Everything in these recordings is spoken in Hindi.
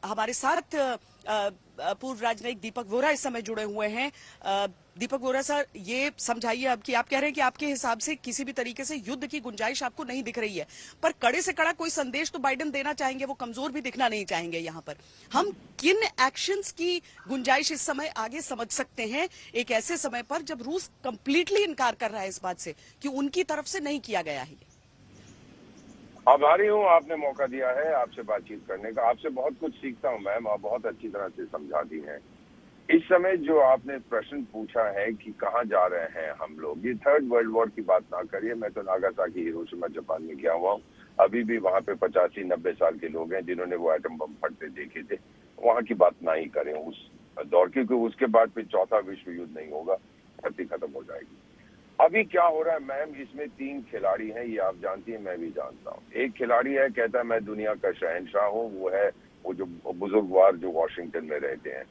हमारे साथ पूर्व राजनयिक दीपक वोरा इस समय जुड़े हुए हैं। दीपक वोरा सर, ये समझाइए अब कि आप कह रहे हैं कि आपके हिसाब से किसी भी तरीके से युद्ध की गुंजाइश आपको नहीं दिख रही है, पर कड़े से कड़ा कोई संदेश तो बाइडेन देना चाहेंगे, वो कमजोर भी दिखना नहीं चाहेंगे। यहाँ पर हम किन एक्शंस की गुंजाइश इस समय आगे समझ सकते हैं, एक ऐसे समय पर जब रूस कंप्लीटली इनकार कर रहा है इस बात से कि उनकी तरफ से नहीं किया गया है? आभारी हूँ, आपने मौका दिया है आपसे बातचीत करने का। आपसे बहुत कुछ सीखता हूँ मैम, आप बहुत अच्छी तरह से समझाती हैं। इस समय जो आपने प्रश्न पूछा है कि कहाँ जा रहे हैं हम लोग, ये थर्ड वर्ल्ड वॉर की बात ना करिए। मैं तो नागासाकी हिरोशिमा जापान में गया हुआ हूँ। अभी भी वहाँ पे 85-90 साल के लोग हैं जिन्होंने वो एटम बम फटते देखे थे। वहाँ की बात ना ही करें उस दौर की, क्योंकि उसके बाद फिर चौथा विश्व युद्ध नहीं होगा, धरती खत्म हो जाएगी। अभी क्या हो रहा है मैम, इसमें 3 खिलाड़ी हैं, ये आप जानती हैं, मैं भी जानता हूँ। एक खिलाड़ी है, कहता है मैं दुनिया का शहंशाह हूँ, वो है वो जो बुजुर्गवार जो वॉशिंगटन में रहते हैं।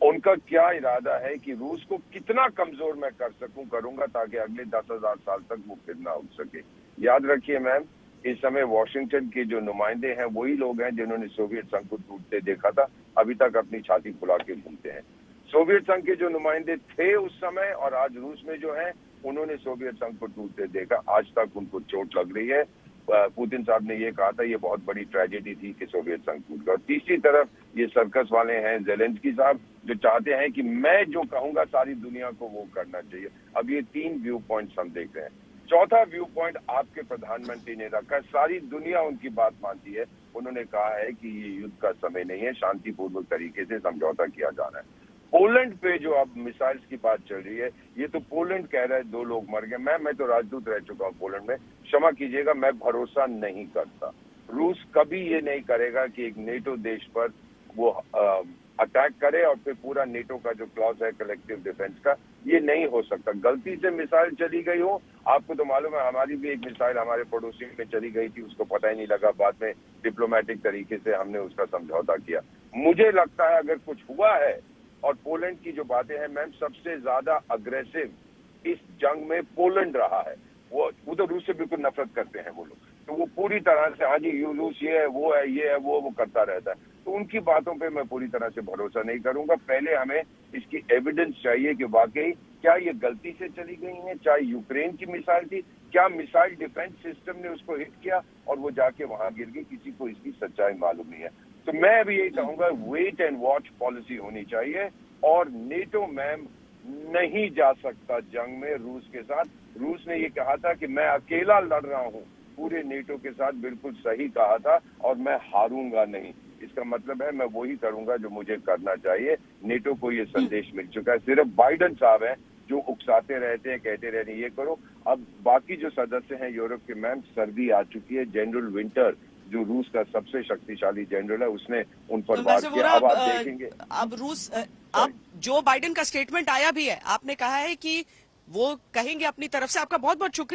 उनका क्या इरादा है कि रूस को कितना कमजोर मैं कर सकूं, करूंगा ताकि अगले 10,000 साल तक वो फिर ना उठ सके। याद रखिए मैम, इस समय वॉशिंगटन के जो नुमाइंदे हैं वही लोग हैं जिन्होंने सोवियत संघ को टूटते देखा था, अभी तक अपनी छाती फुला के घूमते हैं। सोवियत संघ के जो नुमाइंदे थे उस समय और आज रूस में जो है, उन्होंने सोवियत संघ को टूटते देखा, आज तक उनको चोट लग रही है। पुतिन साहब ने ये कहा था ये बहुत बड़ी ट्रेजेडी थी कि सोवियत संघ टूट गया। और तीसरी तरफ ये सर्कस वाले हैं ज़ेलेंस्की साहब, जो चाहते हैं कि मैं जो कहूंगा सारी दुनिया को वो करना चाहिए। अब ये 3 व्यू पॉइंट्स हम देख रहे हैं। चौथा व्यू पॉइंट आपके प्रधानमंत्री ने रखा है, सारी दुनिया उनकी बात मानती है। उन्होंने कहा है कि ये युद्ध का समय नहीं है, शांतिपूर्वक तरीके से समझौता किया जा रहा है। पोलैंड पे जो अब मिसाइल्स की बात चल रही है, ये तो पोलैंड कह रहा है 2 लोग मर गए। मैं तो राजदूत रह चुका हूँ पोलैंड में, क्षमा कीजिएगा, मैं भरोसा नहीं करता। रूस कभी ये नहीं करेगा कि एक नेटो देश पर वो अटैक करे और फिर पूरा नेटो का जो क्लॉज है कलेक्टिव डिफेंस का, ये नहीं हो सकता। गलती से मिसाइल चली गई हो, आपको तो मालूम है, हमारी भी एक मिसाइल हमारे पड़ोसी में चली गई थी, उसको पता ही नहीं लगा, बाद में डिप्लोमेटिक तरीके से हमने उसका समझौता किया। मुझे लगता है अगर कुछ हुआ है, और पोलैंड की जो बातें हैं मैम, सबसे ज्यादा अग्रेसिव इस जंग में पोलैंड रहा है। वो तो रूस से बिल्कुल नफरत करते हैं वो लोग, तो वो पूरी तरह से हाँ जी रूस ये है वो है ये है वो करता रहता है। तो उनकी बातों पे मैं पूरी तरह से भरोसा नहीं करूंगा। पहले हमें इसकी एविडेंस चाहिए कि वाकई क्या ये गलती से चली गई है, चाहे यूक्रेन की मिसाइल थी, क्या मिसाइल डिफेंस सिस्टम ने उसको हिट किया और वो जाके वहां गिर गई, किसी को इसकी सच्चाई मालूम नहीं है। तो मैं अभी यही कहूंगा, वेट एंड वॉच पॉलिसी होनी चाहिए। और नेटो मैम नहीं जा सकता जंग में रूस के साथ। रूस ने ये कहा था कि मैं अकेला लड़ रहा हूं पूरे नेटो के साथ, बिल्कुल सही कहा था, और मैं हारूंगा नहीं। इसका मतलब है मैं वही करूंगा जो मुझे करना चाहिए। नेटो को ये संदेश मिल चुका है। सिर्फ बाइडेन साहब हैं जो उकसाते रहते हैं, कहते रहते हैं ये करो। अब बाकी जो सदस्य हैं यूरोप के मैम, सर्दी आ चुकी है। जनरल विंटर जो रूस का सबसे शक्तिशाली जनरल है, उसने उन पर वार किया। अब आप देखेंगे, अब रूस, अब जो बाइडेन का स्टेटमेंट आया भी है, आपने कहा है कि वो कहेंगे अपनी तरफ से। आपका बहुत बहुत शुक्रिया।